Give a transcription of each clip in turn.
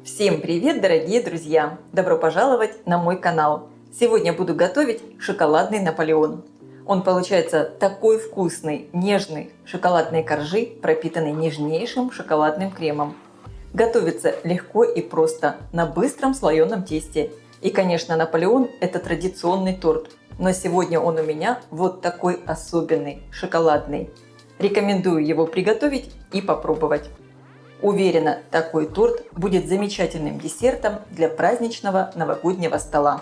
Всем привет, дорогие друзья! Добро пожаловать на мой канал! Сегодня буду готовить шоколадный Наполеон. Он получается такой вкусный, нежный, шоколадные коржи, пропитанные нежнейшим шоколадным кремом. Готовится легко и просто, на быстром слоеном тесте. И, конечно, Наполеон – это традиционный торт. Но сегодня он у меня вот такой особенный, шоколадный. Рекомендую его приготовить и попробовать. Уверена, такой торт будет замечательным десертом для праздничного новогоднего стола.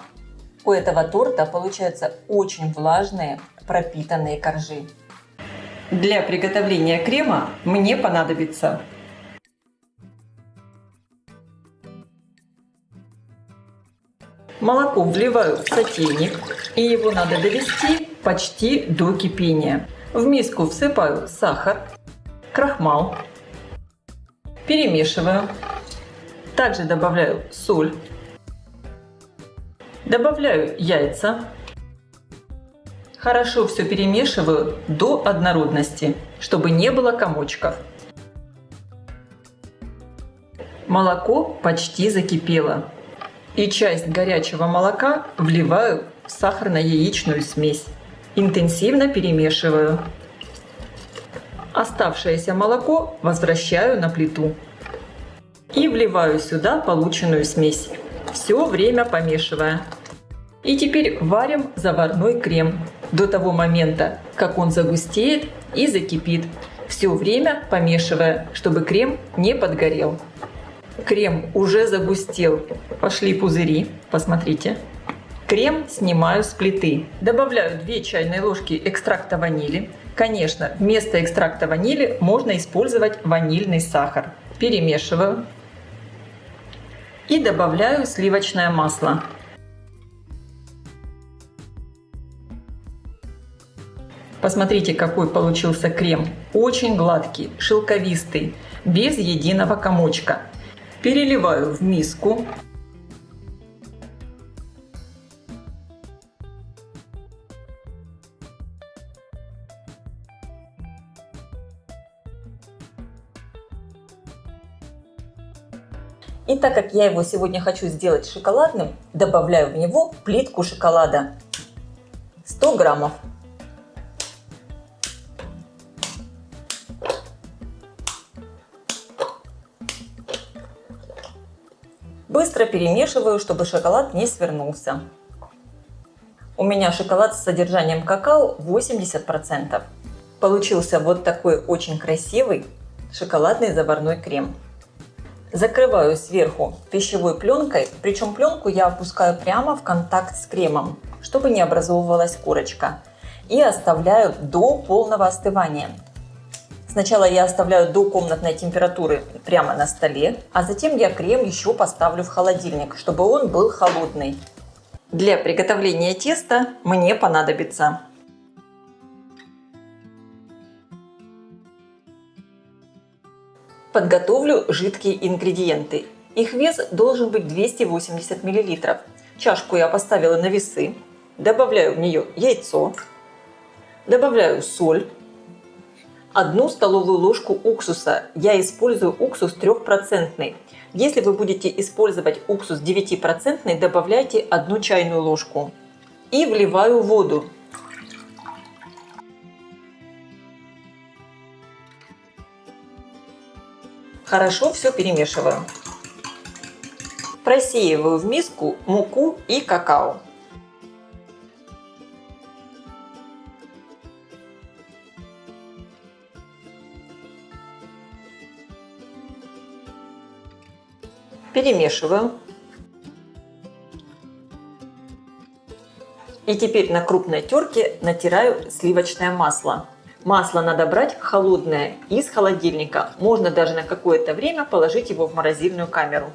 У этого торта получаются очень влажные, пропитанные коржи. Для приготовления крема мне понадобится молоко вливаю в сотейник, и его надо довести почти до кипения. В миску всыпаю сахар, крахмал, перемешиваю. Также добавляю соль, добавляю яйца. Хорошо все перемешиваю до однородности, чтобы не было комочков. Молоко почти закипело. И часть горячего молока вливаю в сахарно-яичную смесь. Интенсивно перемешиваю. Оставшееся молоко возвращаю на плиту. И вливаю сюда полученную смесь, все время помешивая. И теперь варим заварной крем до того момента, как он загустеет и закипит, все время помешивая, чтобы крем не подгорел. Крем уже загустел, пошли пузыри, посмотрите. Крем снимаю с плиты. Добавляю 2 чайные ложки экстракта ванили. Конечно, вместо экстракта ванили можно использовать ванильный сахар. Перемешиваю. И добавляю сливочное масло. Посмотрите, какой получился крем. Очень гладкий, шелковистый, без единого комочка. Переливаю в миску. И так как я его сегодня хочу сделать шоколадным, добавляю в него плитку шоколада. 100 граммов. Быстро перемешиваю, чтобы шоколад не свернулся. У меня шоколад с содержанием какао 80%. Получился вот такой очень красивый шоколадный заварной крем. Закрываю сверху пищевой пленкой, причем пленку я опускаю прямо в контакт с кремом, чтобы не образовывалась корочка. И оставляю до полного остывания. Сначала я оставляю до комнатной температуры прямо на столе, а затем я крем еще поставлю в холодильник, чтобы он был холодный. Для приготовления теста мне понадобится подготовлю жидкие ингредиенты. Их вес должен быть 280 мл. Чашку я поставила на весы. Добавляю в нее яйцо. Добавляю соль. 1 столовую ложку уксуса. Я использую уксус 3%. Если вы будете использовать уксус 9%, добавляйте 1 чайную ложку. И вливаю воду. Хорошо все перемешиваю. Просеиваю в миску муку и какао. Перемешиваю. И теперь на крупной терке натираю сливочное масло. Масло надо брать холодное из холодильника. Можно даже на какое-то время положить его в морозильную камеру.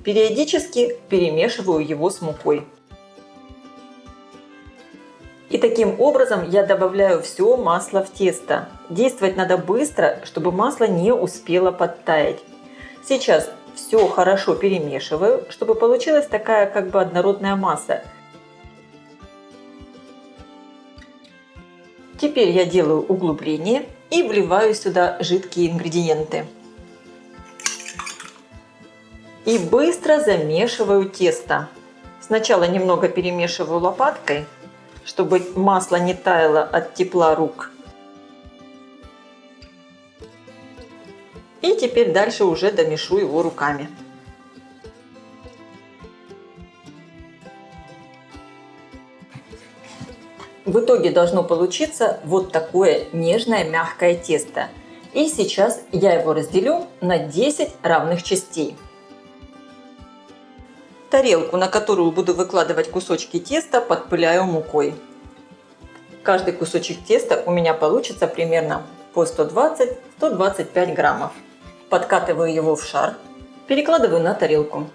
Периодически перемешиваю его с мукой. И таким образом я добавляю все масло в тесто. Действовать надо быстро, чтобы масло не успело подтаять. Сейчас все хорошо перемешиваю, чтобы получилась такая как бы однородная масса. Теперь я делаю углубление и вливаю сюда жидкие ингредиенты. И быстро замешиваю тесто. Сначала немного перемешиваю лопаткой, чтобы масло не таяло от тепла рук. И теперь дальше уже домешу его руками. В итоге должно получиться вот такое нежное мягкое тесто. И сейчас я его разделю на 10 равных частей. Тарелку, на которую буду выкладывать кусочки теста, подпыляю мукой. Каждый кусочек теста у меня получится примерно по 120-125 граммов. Подкатываю его в шар, перекладываю на тарелку.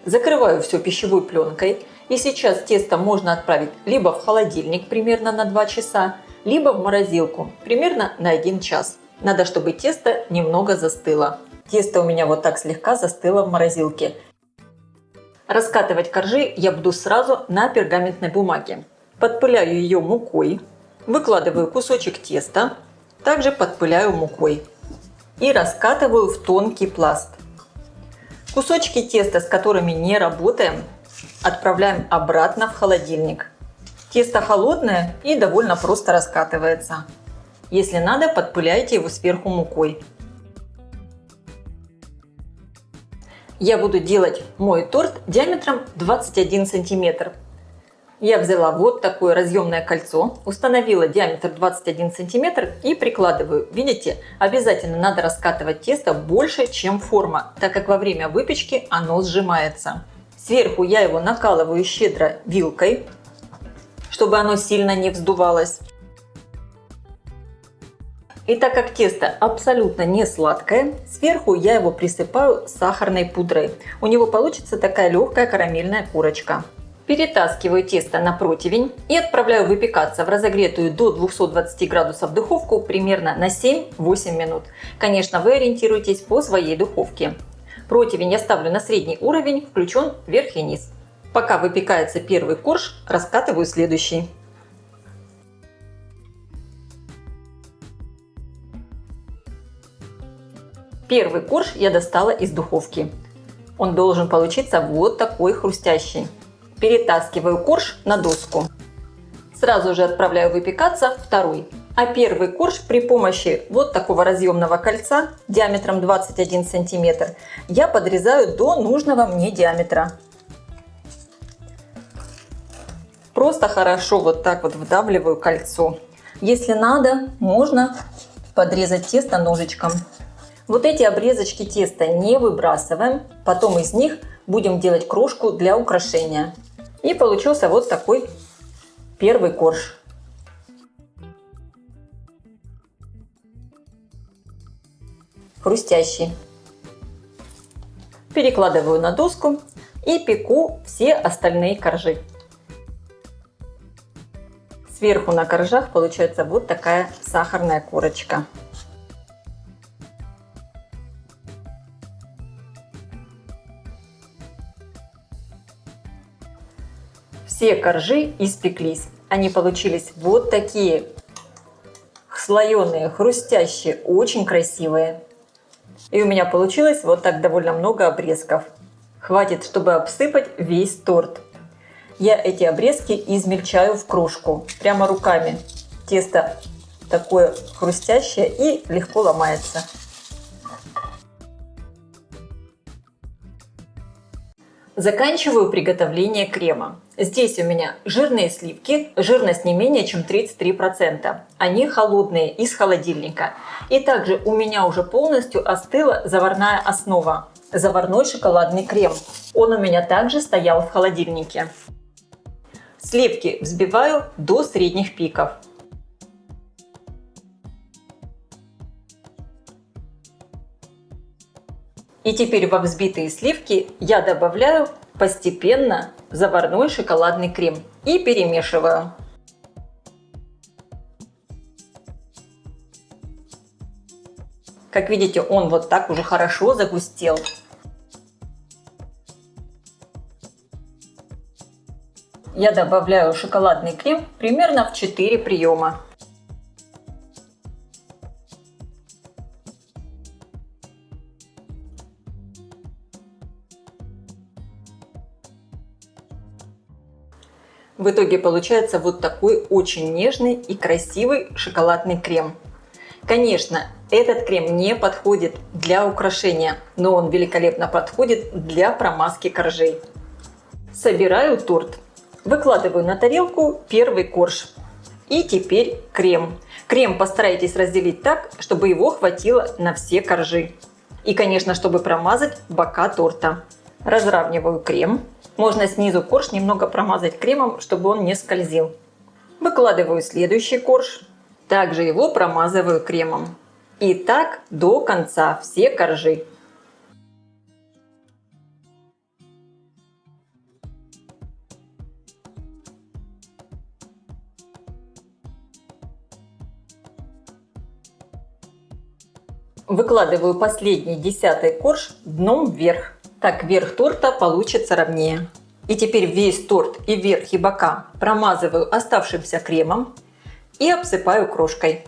Закрываю все пищевой пленкой. И сейчас тесто можно отправить либо в холодильник примерно на 2 часа, либо в морозилку примерно на 1 час. Надо, чтобы тесто немного застыло. Тесто у меня вот так слегка застыло в морозилке. Раскатывать коржи я буду сразу на пергаментной бумаге. Подпыляю ее мукой, выкладываю кусочек теста, также подпыляю мукой и раскатываю в тонкий пласт. Кусочки теста, с которыми не работаем, отправляем обратно в холодильник. Тесто холодное и довольно просто раскатывается. Если надо, подпыляйте его сверху мукой. Я буду делать мой торт диаметром 21 сантиметр. Я взяла вот такое разъемное кольцо, установила диаметр 21 сантиметр и прикладываю. Видите, обязательно надо раскатывать тесто больше, чем форма, так как во время выпечки оно сжимается. Сверху я его накалываю щедро вилкой, чтобы оно сильно не вздувалось. И так как тесто абсолютно не сладкое, сверху я его присыпаю сахарной пудрой. У него получится такая легкая карамельная корочка. Перетаскиваю тесто на противень и отправляю выпекаться в разогретую до 220 градусов духовку примерно на 7-8 минут. Конечно, вы ориентируйтесь по своей духовке. Противень я ставлю на средний уровень, включен вверх и низ. Пока выпекается первый корж, раскатываю следующий. Первый корж я достала из духовки. Он должен получиться вот такой хрустящий. Перетаскиваю корж на доску. Сразу же отправляю выпекаться второй. А первый корж при помощи вот такого разъемного кольца диаметром 21 сантиметр я подрезаю до нужного мне диаметра. Просто хорошо вот так вот вдавливаю кольцо. Если надо, можно подрезать тесто ножичком. Вот эти обрезочки теста не выбрасываем, потом из них будем делать крошку для украшения. И получился вот такой первый корж. Хрустящий. Перекладываю на доску и пеку все остальные коржи. Сверху на коржах получается вот такая сахарная корочка. Все коржи испеклись. Они получились вот такие слоеные, хрустящие, очень красивые. И у меня получилось вот так довольно много обрезков. Хватит, чтобы обсыпать весь торт. Я эти обрезки измельчаю в крошку, прямо руками. Тесто такое хрустящее и легко ломается. Заканчиваю приготовление крема. Здесь у меня жирные сливки, жирность не менее чем 33%. Они холодные, из холодильника. И также у меня уже полностью остыла заварная основа. Заварной шоколадный крем. Он у меня также стоял в холодильнике. Сливки взбиваю до средних пиков. И теперь во взбитые сливки я добавляю постепенно заварной шоколадный крем и перемешиваю. Как видите, он вот так уже хорошо загустел. Я добавляю шоколадный крем примерно в 4 приема. В итоге получается вот такой очень нежный и красивый шоколадный крем. Конечно, этот крем не подходит для украшения, но он великолепно подходит для промазки коржей. Собираю торт. Выкладываю на тарелку первый корж. И теперь крем. Крем постарайтесь разделить так, чтобы его хватило на все коржи. И, конечно, чтобы промазать бока торта. Разравниваю крем. Можно снизу корж немного промазать кремом, чтобы он не скользил. Выкладываю следующий корж. Также его промазываю кремом. И так до конца все коржи. Выкладываю последний 10-й корж дном вверх. Так верх торта получится ровнее. И теперь весь торт и верх, и бока промазываю оставшимся кремом и обсыпаю крошкой.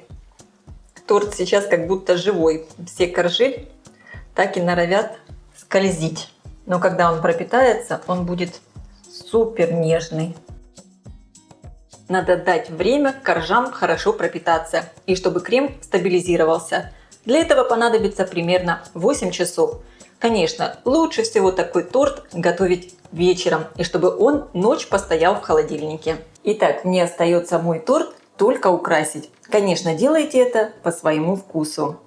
Торт сейчас как будто живой. Все коржи так и норовят скользить. Но когда он пропитается, он будет супер нежный. Надо дать время коржам хорошо пропитаться и чтобы крем стабилизировался. Для этого понадобится примерно 8 часов. Конечно, лучше всего такой торт готовить вечером, и чтобы он ночь постоял в холодильнике. Итак, мне остается мой торт только украсить. Конечно, делайте это по своему вкусу.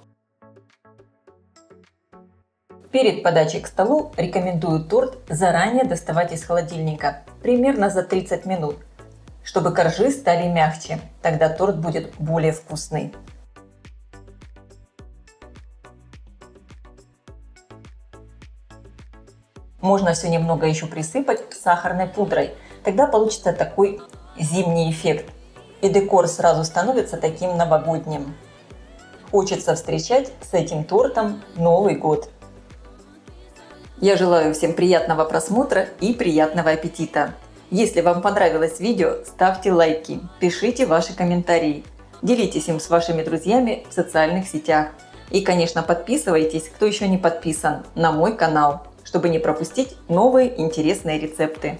Перед подачей к столу рекомендую торт заранее доставать из холодильника, примерно за 30 минут, чтобы коржи стали мягче. Тогда торт будет более вкусный. Можно все немного еще присыпать сахарной пудрой. Тогда получится такой зимний эффект. И декор сразу становится таким новогодним. Хочется встречать с этим тортом Новый год. Я желаю всем приятного просмотра и приятного аппетита. Если вам понравилось видео, ставьте лайки, пишите ваши комментарии, делитесь им с вашими друзьями в социальных сетях. И, конечно, подписывайтесь, кто еще не подписан, на мой канал, чтобы не пропустить новые интересные рецепты.